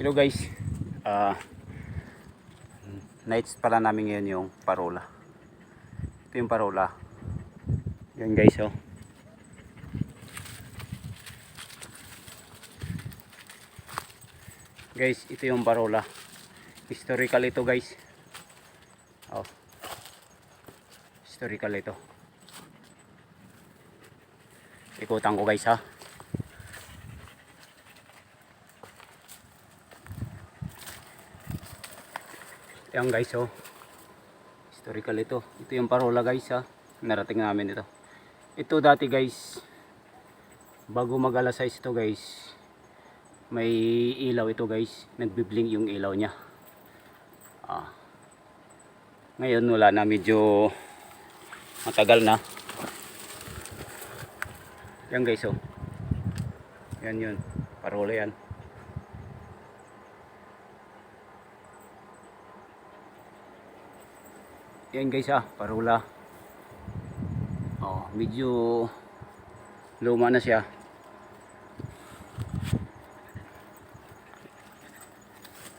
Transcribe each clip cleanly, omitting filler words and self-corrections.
Hello guys, uh, nights pala namin ngayon yung parola. Ito yung parola. Yan guys, oh. Guys, ito yung parola. Historical ito guys. Oh. Historical ito. Ikutan ko guys ha. Yan guys, oh. Historical ito. Ito yung parola guys ha. Narating namin ito. Ito dati guys, bago mag alas 6 ito guys, may ilaw ito guys. Nagbiblink yung ilaw niya. Ngayon wala na, medyo matagal na. Yan guys, oh. Yan yun. Parola yan. Yan guys parola. Oh, medyo luma na siya.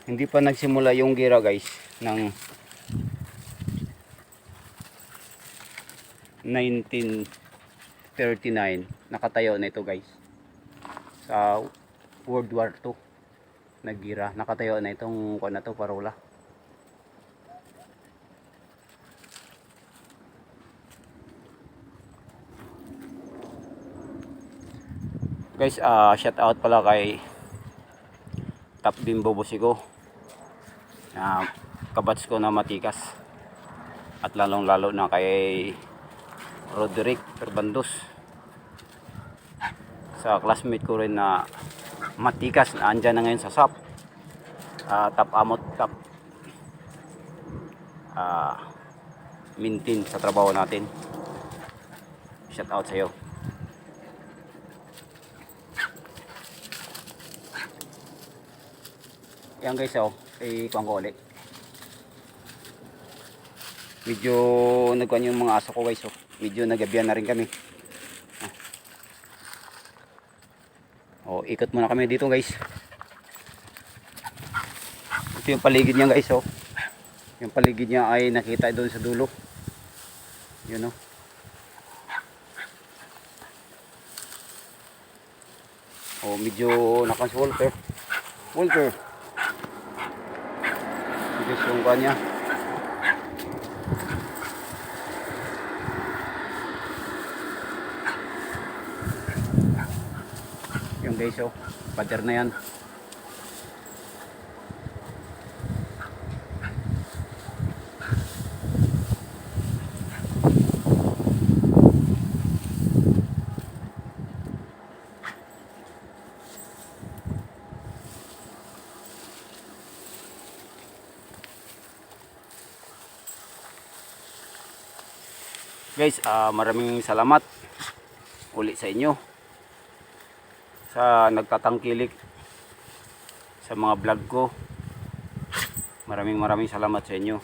Hindi pa nagsimula yung gira guys ng 1939. Nakatayo na ito guys. Sa World War II naggira. Nakatayo na itong kuan na to, parola. Guys, shout out pala kay Top Bimbo Busigo, kabats ko na matikas, at lalong lalo na kay Roderick Perbandos, sa classmate ko rin na matikas na andyan na ngayon sa SAP, Top Amot Top, maintain sa trabaho natin. Shout out sa iyo. Yan guys, oh, kuhaan ko ulit. Medyo nagkuhan yung mga aso ko guys, oh. Medyo nagabihan na rin kami. Oh, ikot muna kami dito guys. Ito yung paligid niya guys, oh. Yung paligid niya ay nakita doon sa dulo. Yun, oh. Oh, medyo nakans-Walter. Walter. Guys, yung kanya yung guys, oh, pader na yan. Guys, maraming salamat uli sa inyo sa nagtatangkilik sa mga vlog ko. Maraming salamat sa inyo.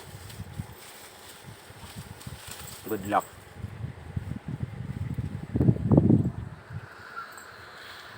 Good luck.